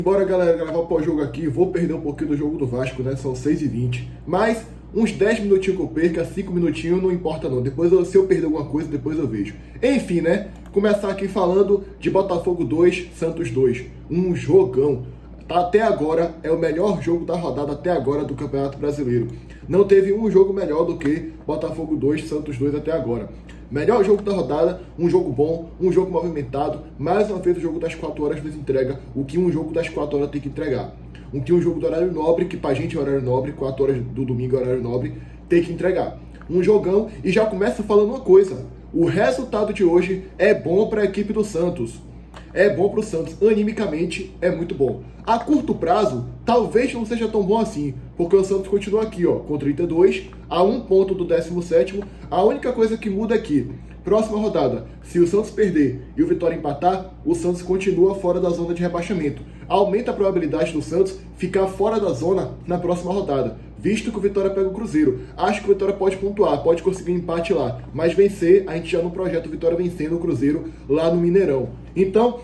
Bora, galera, gravar o pós-jogo aqui. Vou perder um pouquinho do jogo do Vasco, né? São 6h20. Mas uns 10 minutinhos que eu perca, 5 minutinhos, não importa não. Depois, se eu perder alguma coisa, depois eu vejo. Enfim, né? Começar aqui falando de Botafogo 2, Santos 2. Um jogão. Até agora, é o melhor jogo da rodada até agora do Campeonato Brasileiro. Não teve um jogo melhor do que Botafogo 2, Santos 2 até agora. Melhor jogo da rodada, um jogo bom, um jogo movimentado. Mais uma vez o jogo das 4 horas nos entrega o que um jogo das 4 horas tem que entregar. Um jogo do horário nobre, que pra gente é horário nobre, 4 horas do domingo é horário nobre, tem que entregar. Um jogão, e já começa falando uma coisa. O resultado de hoje é bom para a equipe do Santos. É bom para o Santos, animicamente é muito bom. A curto prazo, talvez não seja tão bom assim, porque o Santos continua aqui, ó, com 32, a 1 ponto do 17º. A única coisa que muda aqui, próxima rodada, se o Santos perder e o Vitória empatar, o Santos continua fora da zona de rebaixamento. Aumenta a probabilidade do Santos ficar fora da zona na próxima rodada, visto que o Vitória pega o Cruzeiro. Acho que o Vitória pode pontuar, pode conseguir um empate lá, mas vencer, a gente já no projeto Vitória vencendo o Cruzeiro lá no Mineirão. Então,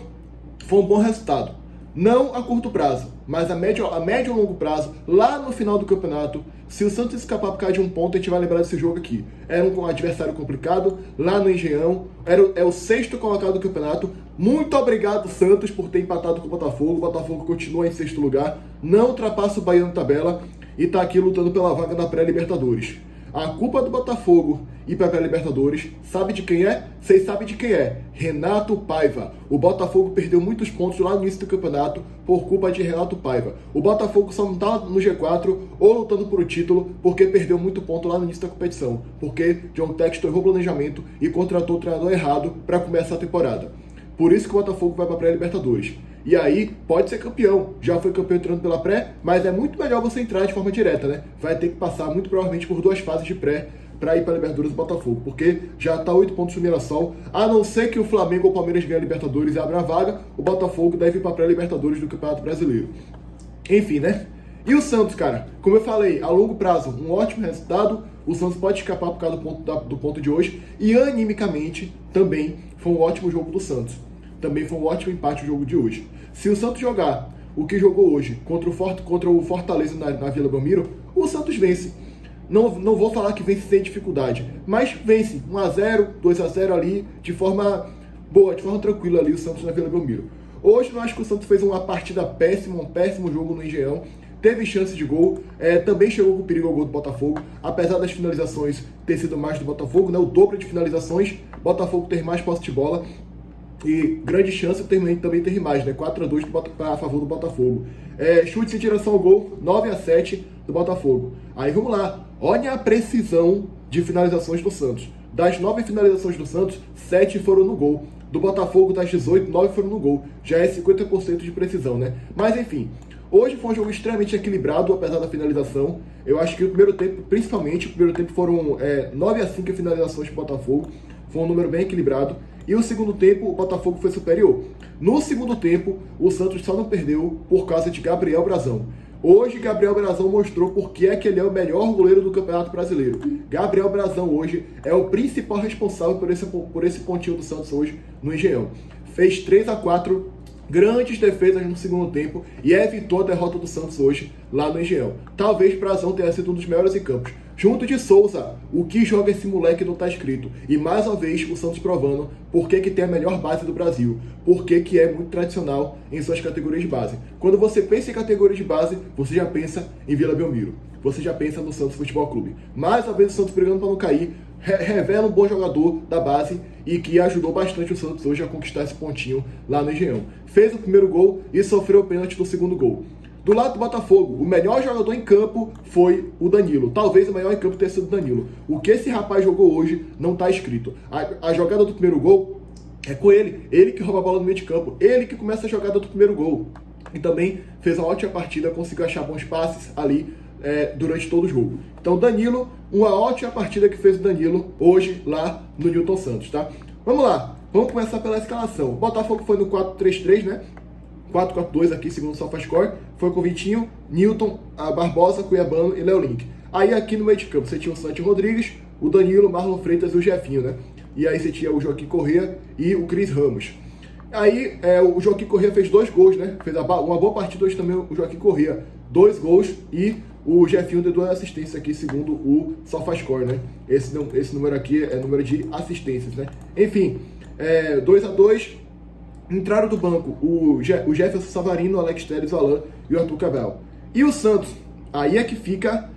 foi um bom resultado. Não a curto prazo, mas a médio e longo prazo, lá no final do campeonato, se o Santos escapar por causa de um ponto, a gente vai lembrar desse jogo aqui. Era um adversário complicado, lá no Engenhão, é o 6º colocado do campeonato. Muito obrigado, Santos, por ter empatado com o Botafogo. O Botafogo continua em 6º lugar, não ultrapassa o Bahia na tabela e está aqui lutando pela vaga na pré-Libertadores. A culpa do Botafogo ir para a pré-Libertadores, sabe de quem é? Vocês sabem de quem é? Renato Paiva. O Botafogo perdeu muitos pontos lá no início do campeonato por culpa de Renato Paiva. O Botafogo só não está no G4 ou lutando por o título porque perdeu muito ponto lá no início da competição. Porque John Textor errou o planejamento e contratou o treinador errado para começar a temporada. Por isso que o Botafogo vai para a pré-Libertadores. E aí, pode ser campeão. Já foi campeão entrando pela pré, mas é muito melhor você entrar de forma direta, né? Vai ter que passar, muito provavelmente, por 2 fases de pré para ir para a Libertadores do Botafogo. Porque já está 8 pontos do Mirassol. A não ser que o Flamengo ou o Palmeiras ganhem a Libertadores e abra a vaga, o Botafogo deve ir para a pré-Libertadores do Campeonato Brasileiro. Enfim, né? E o Santos, cara? Como eu falei, a longo prazo, um ótimo resultado. O Santos pode escapar por causa do ponto de hoje. E animicamente, também foi um ótimo jogo do Santos. Também foi um ótimo empate o jogo de hoje. Se o Santos jogar o que jogou hoje contra o Fortaleza na Vila Belmiro, o Santos vence. Não vou falar que vence sem dificuldade, mas vence 1-0, 2-0 ali, de forma boa, de forma tranquila ali o Santos na Vila Belmiro. Hoje eu acho que o Santos fez uma partida péssima, um péssimo jogo no Engenhão. Teve chance de gol, também chegou com perigo ao gol do Botafogo, apesar das finalizações ter sido mais do Botafogo, né, o dobro de finalizações, Botafogo ter mais posse de bola. E grande chance também ter mais, né? 4-2 a favor do Botafogo. Chutes em direção ao gol, 9-7 do Botafogo. Aí vamos lá, olha a precisão de finalizações do Santos. Das 9 finalizações do Santos, 7 foram no gol. Do Botafogo, das 18, 9 foram no gol. Já é 50% de precisão, né? Mas enfim, hoje foi um jogo extremamente equilibrado, apesar da finalização. Eu acho que o primeiro tempo, principalmente, o primeiro tempo foram 9-5 finalizações para o Botafogo. Foi um número bem equilibrado. E o segundo tempo, o Botafogo foi superior. No segundo tempo, o Santos só não perdeu por causa de Gabriel Brazão. Hoje, Gabriel Brazão mostrou por que é que ele é o melhor goleiro do Campeonato Brasileiro. Gabriel Brazão hoje é o principal responsável por esse pontinho do Santos hoje no Engenhão. Fez 3-4 grandes defesas no segundo tempo e evitou a derrota do Santos hoje lá no Engenhão. Talvez Brazão tenha sido um dos melhores em campos. Junto de Souza, o que joga esse moleque não tá escrito. E mais uma vez o Santos provando por que tem a melhor base do Brasil. Por que é muito tradicional em suas categorias de base. Quando você pensa em categoria de base, você já pensa em Vila Belmiro. Você já pensa no Santos Futebol Clube. Mais uma vez o Santos brigando para não cair. Revela um bom jogador da base e que ajudou bastante o Santos hoje a conquistar esse pontinho lá no Engenhão. Fez o primeiro gol e sofreu o pênalti no segundo gol. Do lado do Botafogo, o melhor jogador em campo foi o Danilo. Talvez o melhor em campo tenha sido o Danilo. O que esse rapaz jogou hoje não está escrito. A jogada do primeiro gol é com ele. Ele que rouba a bola no meio de campo. Ele que começa a jogada do primeiro gol. E também fez uma ótima partida, conseguiu achar bons passes ali durante todo o jogo. Então Danilo, uma ótima partida que fez o Danilo hoje lá no Newton Santos, tá? Vamos lá, vamos começar pela escalação. O Botafogo foi no 4-3-3, né? 4-4-2 aqui, segundo o SofaScore. Foi com Vitinho, Newton, Barbosa, Cuiabano e Léo Link. Aí aqui no meio de campo você tinha o Santi Rodrigues, o Danilo, Marlon Freitas e o Jefinho, né? E aí você tinha o Joaquim Corrêa e o Cris Ramos. Aí o Joaquim Corrêa fez 2 gols, né? Fez uma boa partida hoje também o Joaquim Corrêa. 2 gols e o Jefinho deu 2 assistências aqui, segundo o SofaScore, né? Esse número aqui é número de assistências, né? Enfim, 2-2. Entraram do banco o Jefferson Savarino, o Alex Telles, o Alan e o Arthur Cabral. E o Santos, aí é que fica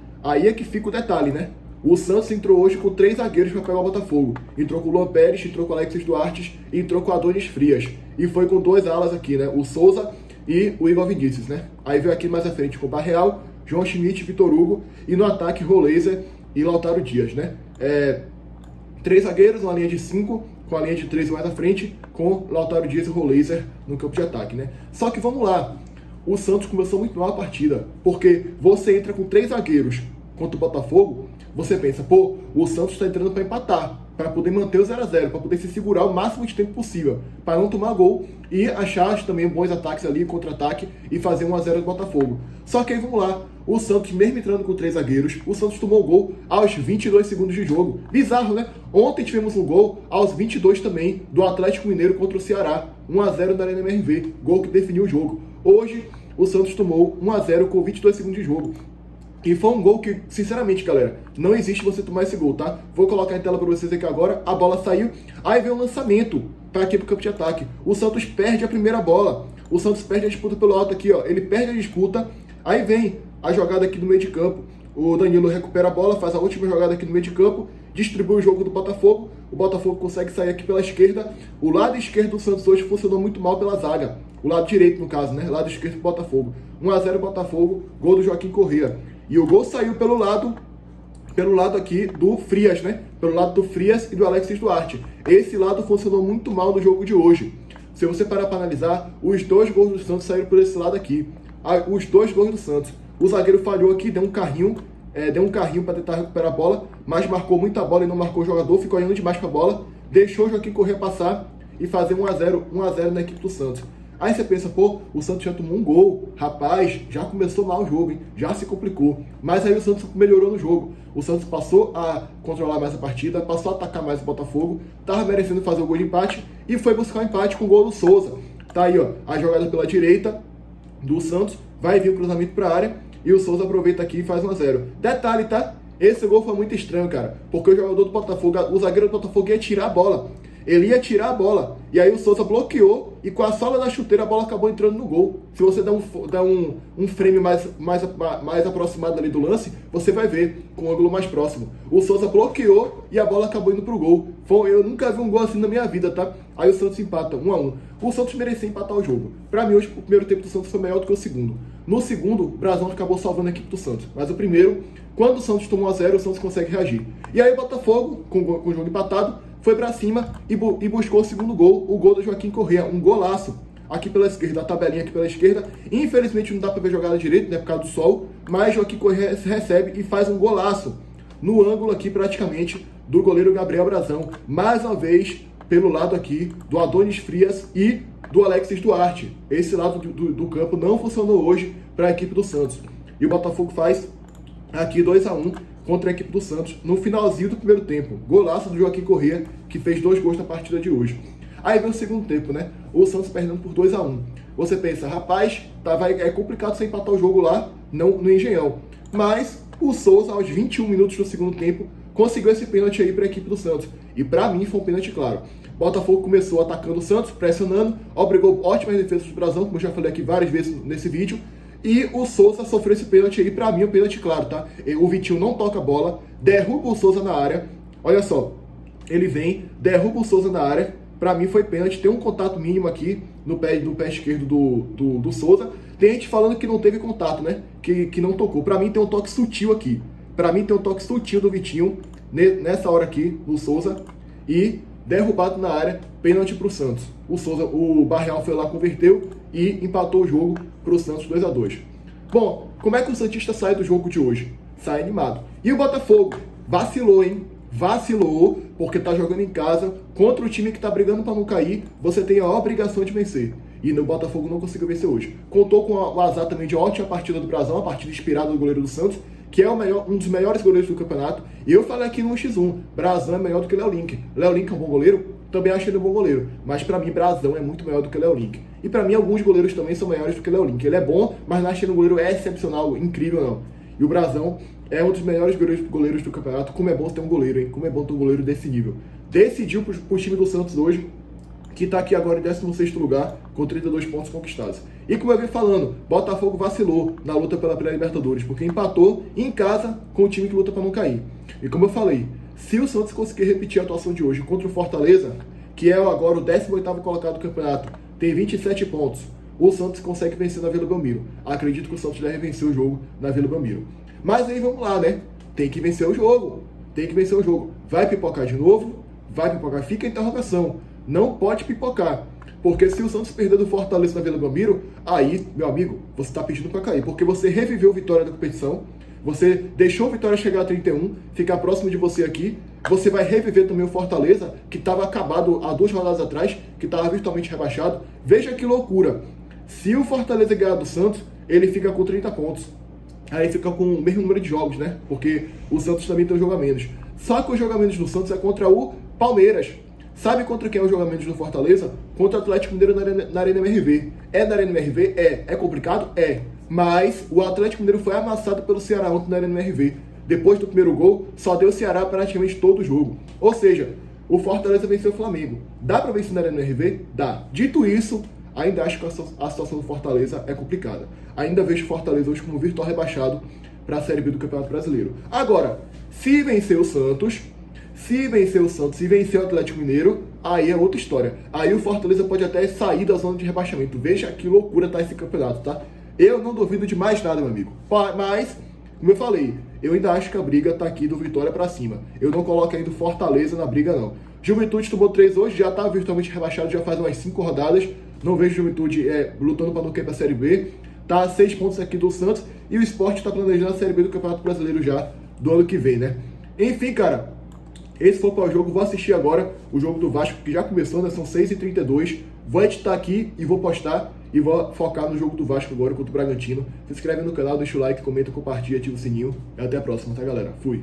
o detalhe, né? O Santos entrou hoje com 3 zagueiros para pegar o Botafogo. Entrou com o Luan Pérez, entrou com o Alexis Duarte e entrou com o Adonis Frias. E foi com 2 alas aqui, né? O Souza e o Igor Vinícius, né? Aí veio aqui mais à frente com o Barreal, João Schmidt, Vitor Hugo e no ataque Roleiser e Lautaro Dias, né? 3 zagueiros, uma linha de 5, com a linha de 3 mais à frente, com Lautaro Dias e Roleiser no campo de ataque, né? Só que vamos lá, o Santos começou muito mal a partida, porque você entra com 3 zagueiros contra o Botafogo, você pensa, pô, o Santos está entrando para empatar, para poder manter o 0-0, para poder se segurar o máximo de tempo possível, para não tomar gol e achar também bons ataques ali, contra-ataque e fazer 1-0 do Botafogo. Só que aí vamos lá, o Santos, mesmo entrando com 3 zagueiros, o Santos tomou gol aos 22 segundos de jogo. Bizarro, né? Ontem tivemos um gol aos 22 também do Atlético Mineiro contra o Ceará, 1-0 na Arena MRV, gol que definiu o jogo. Hoje, o Santos tomou 1-0 com 22 segundos de jogo. E foi um gol que, sinceramente, galera, não existe você tomar esse gol, tá? Vou colocar em tela para vocês aqui agora. A bola saiu, aí vem o lançamento para aqui pro campo de ataque. O Santos perde a primeira bola. O Santos perde a disputa pelo alto aqui, ó. Ele perde a disputa, aí vem a jogada aqui no meio de campo. O Danilo recupera a bola, faz a última jogada aqui no meio de campo, distribui o jogo do Botafogo. O Botafogo consegue sair aqui pela esquerda. O lado esquerdo do Santos hoje funcionou muito mal pela zaga. O lado direito, no caso, né? Lado esquerdo do Botafogo. 1-0 Botafogo, gol do Joaquim Corrêa. E o gol saiu pelo lado aqui do Frias, né? Pelo lado do Frias e do Alexis Duarte. Esse lado funcionou muito mal no jogo de hoje. Se você parar para analisar, os 2 gols do Santos saíram por esse lado aqui. Os 2 gols do Santos. O zagueiro falhou aqui, deu um carrinho para tentar recuperar a bola, mas marcou muita bola e não marcou o jogador, ficou olhando demais para a bola, deixou o Joaquim Corrêa passar e fazer 1-0 na equipe do Santos. Aí você pensa, pô, o Santos já tomou um gol, rapaz, já começou mal o jogo, hein? Já se complicou. Mas aí o Santos melhorou no jogo. O Santos passou a controlar mais a partida, passou a atacar mais o Botafogo, tava merecendo fazer o gol de empate e foi buscar o empate com o gol do Souza. Tá aí, ó, a jogada pela direita do Santos, vai vir o cruzamento para a área e o Souza aproveita aqui e faz 1-0. Detalhe, tá? Esse gol foi muito estranho, cara, porque o jogador do Botafogo, o zagueiro do Botafogo ia tirar a bola. Ele ia tirar a bola, e aí o Souza bloqueou, e com a sola da chuteira a bola acabou entrando no gol. Se você der um frame mais aproximado ali do lance, você vai ver, com um ângulo mais próximo. O Souza bloqueou, e a bola acabou indo pro gol. Eu nunca vi um gol assim na minha vida, tá? Aí o Santos empata, 1-1. O Santos merecia empatar o jogo. Pra mim, hoje, o primeiro tempo do Santos foi melhor do que o segundo. No segundo, o Brasão acabou salvando a equipe do Santos. Mas o primeiro, quando o Santos tomou 1-0, o Santos consegue reagir. E aí o Botafogo, com o jogo empatado, foi pra cima e buscou o segundo gol, o gol do Joaquim Corrêa, um golaço aqui pela esquerda, a tabelinha aqui pela esquerda. Infelizmente não dá pra ver jogada direito, né, por causa do sol, mas Joaquim Corrêa recebe e faz um golaço no ângulo aqui praticamente do goleiro Gabriel Brazão, mais uma vez pelo lado aqui do Adonis Frias e do Alexis Duarte. Esse lado do campo não funcionou hoje para a equipe do Santos. E o Botafogo faz aqui 2-1 contra a equipe do Santos no finalzinho do primeiro tempo. Golaço do Joaquim Corrêa, que fez 2 gols na partida de hoje. Aí vem o segundo tempo, né? O Santos perdendo por 2-1. Você pensa, rapaz, é complicado você empatar o jogo lá no Engenhão. Mas o Souza, aos 21 minutos do segundo tempo, conseguiu esse pênalti aí para a equipe do Santos. E para mim foi um pênalti claro. Botafogo começou atacando o Santos, pressionando, obrigou ótimas defesas do Brasão, como eu já falei aqui várias vezes nesse vídeo. E o Souza sofreu esse pênalti aí, pra mim, um pênalti claro, tá? O Vitinho não toca a bola, derruba o Souza na área. Olha só, ele vem, derruba o Souza na área. Pra mim foi pênalti, tem um contato mínimo aqui no pé esquerdo do Souza. Tem gente falando que não teve contato, né? Que não tocou. Pra mim tem um toque sutil aqui. Pra mim tem um toque sutil do Vitinho, nessa hora aqui, do Souza. E derrubado na área, pênalti pro Santos. O Barreal foi lá, converteu e empatou o jogo pro Santos 2-2. Bom, como é que o Santista sai do jogo de hoje? Sai animado. E o Botafogo? Vacilou, hein? Vacilou, porque tá jogando em casa contra o time que tá brigando para não cair. Você tem a obrigação de vencer. E no Botafogo não conseguiu vencer hoje. Contou com o azar também de ótima partida do Brasão, a partida inspirada do goleiro do Santos, que é um dos melhores goleiros do campeonato. E eu falei aqui no 1x1, Brasão é melhor do que Léo Link. Léo Link é um bom goleiro? também acho ele um bom goleiro. Mas pra mim, Brazão é muito maior do que Léo Link. E pra mim, alguns goleiros também são maiores do que Léo Link. Ele é bom, mas não acho ele um goleiro excepcional, incrível não. E o Brazão é um dos melhores goleiros do campeonato. Como é bom ter um goleiro, hein? Como é bom ter um goleiro desse nível. Decidiu pro time do Santos hoje, que está aqui agora em 16º lugar, com 32 pontos conquistados. E como eu venho falando, Botafogo vacilou na luta pela pré-Libertadores, porque empatou em casa com o time que luta para não cair. E como eu falei, se o Santos conseguir repetir a atuação de hoje contra o Fortaleza, que é agora o 18º colocado do campeonato, tem 27 pontos, o Santos consegue vencer na Vila Belmiro. Acredito que o Santos deve vencer o jogo na Vila Belmiro. Mas aí vamos lá, né? Tem que vencer o jogo. Tem que vencer o jogo. Vai pipocar de novo? Vai pipocar? Fica a interrogação. Não pode pipocar. Porque se o Santos perder do Fortaleza na Vila Belmiro, aí, meu amigo, você está pedindo para cair. Porque você reviveu a vitória da competição, você deixou a vitória chegar a 31, ficar próximo de você aqui, você vai reviver também o Fortaleza, que estava acabado há 2 rodadas atrás, que estava virtualmente rebaixado. Veja que loucura. Se o Fortaleza ganhar do Santos, ele fica com 30 pontos. Aí fica com o mesmo número de jogos, né? Porque o Santos também tem um jogo a menos. Só que o jogo a menos do Santos é contra o Palmeiras. Sabe contra quem é o jogo a menos do Fortaleza? Contra o Atlético Mineiro na Arena MRV. É na Arena MRV? É. É complicado? É. Mas o Atlético Mineiro foi amassado pelo Ceará ontem na Arena MRV. Depois do primeiro gol, só deu o Ceará praticamente todo o jogo. Ou seja, o Fortaleza venceu o Flamengo. Dá pra vencer na Arena MRV? Dá. Dito isso, ainda acho que a situação do Fortaleza é complicada. Ainda vejo o Fortaleza hoje como virtual rebaixado para a Série B do Campeonato Brasileiro. Agora, se vencer o Santos e vencer o Atlético Mineiro, aí é outra história. Aí o Fortaleza pode até sair da zona de rebaixamento. Veja que loucura tá esse campeonato, tá? Eu não duvido de mais nada, meu amigo. Mas, como eu falei, eu ainda acho que a briga tá aqui do Vitória para cima. Eu não coloco ainda o Fortaleza na briga, não. Juventude tomou 3 hoje, já tá virtualmente rebaixado, já faz umas 5 rodadas. Não vejo Juventude lutando para não cair pra Série B. Tá a 6 pontos aqui do Santos. E o Sport está planejando a Série B do Campeonato Brasileiro já do ano que vem, né? Enfim, cara, esse foi o jogo. Vou assistir agora o jogo do Vasco, que já começou, né? São 6h32. Vou editar aqui e vou postar. E vou focar no jogo do Vasco agora contra o Bragantino. Se inscreve no canal, deixa o like, comenta, compartilha, ativa o sininho. E até a próxima, tá, galera? Fui!